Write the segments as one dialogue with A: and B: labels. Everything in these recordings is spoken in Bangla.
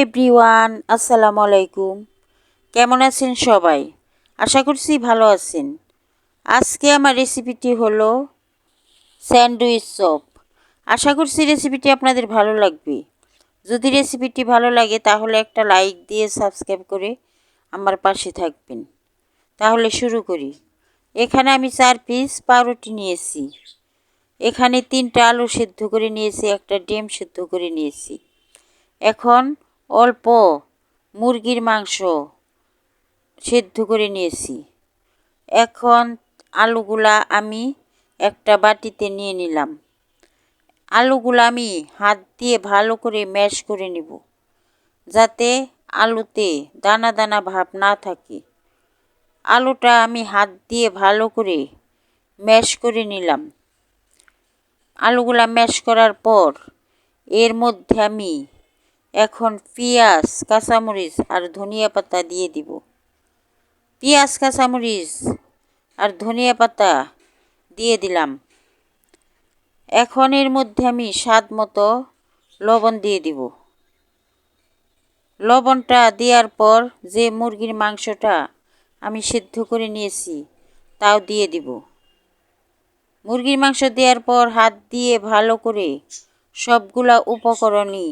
A: এভরিওয়ান, আসসালামু আলাইকুম। কেমন আছেন সবাই? আশা করছি ভালো আছেন। আজকে আমার রেসিপিটি হলো স্যান্ডউইচ চপ। আশা করছি রেসিপিটি আপনাদের ভালো লাগবে। যদি রেসিপিটি ভালো লাগে তাহলে একটা লাইক দিয়ে সাবস্ক্রাইব করে আমার পাশে থাকবেন। তাহলে শুরু করি। এখানে আমি 4 পিস পাউরুটি নিয়েছি। এখানে 3টা আলু সেদ্ধ করে নিয়েছি, একটা ডিম সেদ্ধ করে নিয়েছি। এখন অল্প মুরগির মাংস সেদ্ধ করে নিয়েছি। এখন আলুগুলা আমি একটা বাটিতে নিয়ে নিলাম। আলুগুলা আমি হাত দিয়ে ভালো করে ম্যাশ করে নিব, যাতে আলুতে দানা দানা ভাব না থাকে। আলুটা আমি হাত দিয়ে ভালো করে ম্যাশ করে নিলাম। আলুগুলা ম্যাশ করার পর এর মধ্যে আমি এখন পেঁয়াজ, কাঁচামরিচ আর ধনিয়া পাতা দিয়ে দিব। পেঁয়াজ, কাঁচামরিচ আর ধনিয়া পাতা দিয়ে দিলাম। এখন এর মধ্যে আমি স্বাদ মতো লবণ দিয়ে দিব। লবণটা দেওয়ার পর যে মুরগির মাংসটা আমি সেদ্ধ করে নিয়েছি তাও দিয়ে দিব। মুরগির মাংস দেওয়ার পর হাত দিয়ে ভালো করে সবগুলা উপকরণই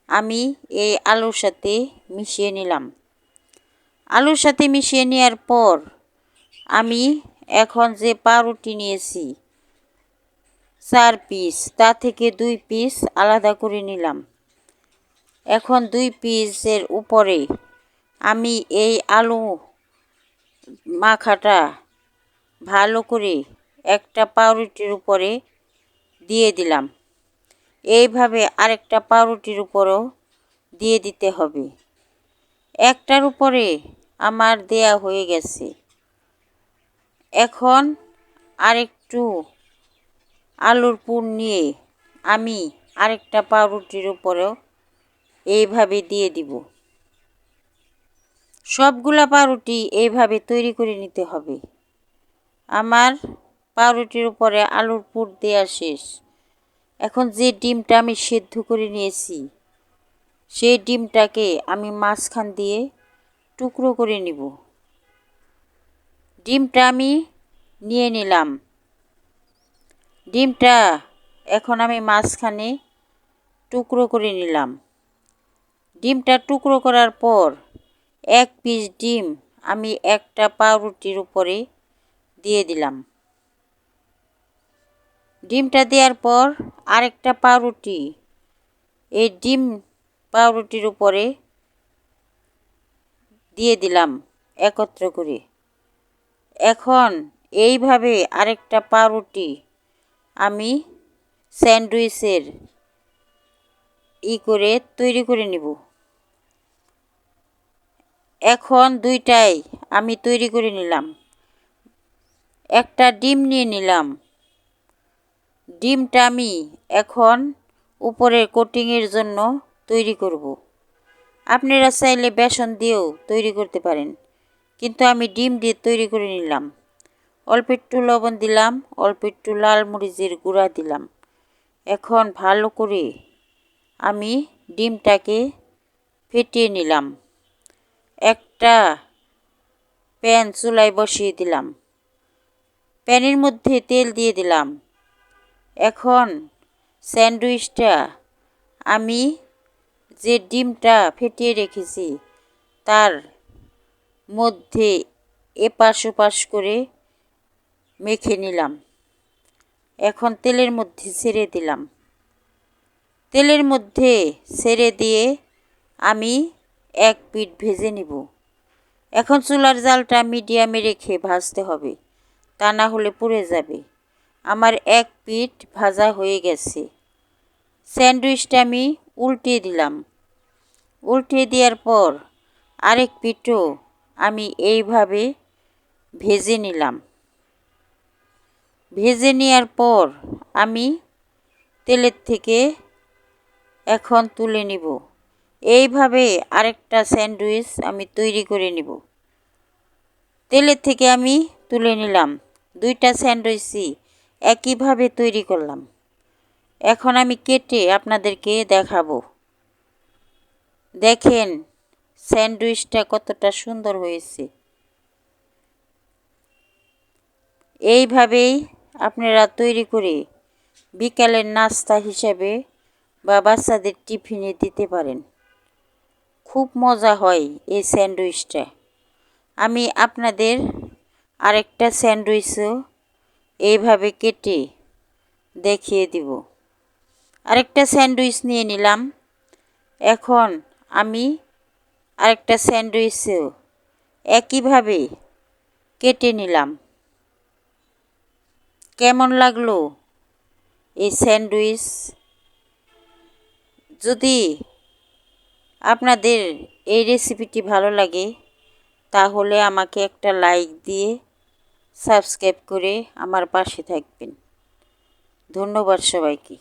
A: আমি এই আলুর সাথে মিশিয়ে নিলাম। আলুর সাথে মিশিয়ে নেওয়ার পর আমি এখন যে পাউরুটি নিয়েছি 4 পিস, তা থেকে 2 পিস আলাদা করে নিলাম। এখন 2 পিসের উপরে আমি এই আলু মাখাটা ভালো করে একটা পাউরুটির উপরে দিয়ে দিলাম। এইভাবে আরেকটা পাউরুটির উপরও দিয়ে দিতে হবে। একটার উপরে আমার দেয়া হয়ে গেছে। এখন আরেকটু আলুর পুর নিয়ে আমি আরেকটা পাউরুটির উপরেও এইভাবে দিয়ে দিব। সবগুলা পাউরুটি এইভাবে তৈরি করে নিতে হবে। আমার পাউরুটির উপরে আলুর পুর দেয়া শেষ। এখন যে ডিমটা আমি সেদ্ধ করে নিয়েছি সেই ডিমটাকে আমি মাঝখান দিয়ে টুকরো করে নিব। ডিমটা আমি নিয়ে নিলাম। ডিমটা এখন আমি মাঝখানে টুকরো করে নিলাম। ডিমটা টুকরো করার পর 1 পিস ডিম আমি একটা পাউরুটির উপরে দিয়ে দিলাম। ডিমটা দেওয়ার পর আরেকটা পাউরুটি এই ডিম পাউরুটির উপরে দিয়ে দিলাম একত্র করে। এখন এইভাবে আরেকটা পাউরুটি আমি স্যান্ডউইচের করে তৈরি করে নিব। এখন দুইটাই আমি তৈরি করে নিলাম। একটা ডিম নিয়ে নিলাম। ডিমটা আমি এখন উপরের কোটিংয়ের জন্য তৈরি করব। আপনারা চাইলে বেসন দিয়েও তৈরি করতে পারেন, কিন্তু আমি ডিম দিয়ে তৈরি করে নিলাম। অল্প একটু লবণ দিলাম, অল্প একটু লাল মরিচের গুঁড়া দিলাম। এখন ভালো করে আমি ডিমটাকে ফেটিয়ে নিলাম। একটা প্যান চুলায় বসিয়ে দিলাম। প্যানের মধ্যে তেল দিয়ে দিলাম। এখন স্যান্ডউইচটা আমি যে ডিমটা ফেটিয়ে রেখেছি তার মধ্যে এপাশ ওপাশ করে মেখে নিলাম। এখন তেলের মধ্যে ছেড়ে দিলাম। তেলের মধ্যে ছেড়ে দিয়ে আমি 1 পিঠ ভেজে নিব। এখন চুলার জালটা মিডিয়ামে রেখে ভাজতে হবে, তা না হলে পুড়ে যাবে। আমার 1 পিঠ ভাজা হয়ে গেছে। স্যান্ডউইচটা আমি উল্টিয়ে দিলাম। উল্টিয়ে দেওয়ার পর আরেক পিঠও আমি এইভাবে ভেজে নিলাম। ভেজে নেওয়ার পর আমি তেলের থেকে এখন তুলে নিব। এইভাবে আরেকটা স্যান্ডউইচ আমি তৈরি করে নিব। তেলের থেকে আমি তুলে নিলাম। 2টা স্যান্ডউইচই একইভাবে তৈরি করলাম। এখন আমি কেটে আপনাদেরকে দেখাবো। দেখেন স্যান্ডউইচটা কতটা সুন্দর হয়েছে। এইভাবেই আপনারা তৈরি করে বিকালের নাস্তা হিসেবে বা বাচ্চাদের টিফিনে দিতে পারেন। খুব মজা হয় এই স্যান্ডউইচটা। আমি আপনাদের আরেকটা স্যান্ডউইচও এইভাবে কেটে দেখিয়ে দিব। আরেকটা স্যান্ডউইচ নিয়ে নিলাম। এখন আমি আরেকটা স্যান্ডউইচও একইভাবে কেটে নিলাম। কেমন লাগলো এই স্যান্ডউইচ? যদি আপনাদের এই রেসিপিটি ভালো লাগে তাহলে আমাকে একটা লাইক দিয়ে সাবস্ক্রাইব করে আমার পাশে থাকবেন। ধন্যবাদ সবাইকে।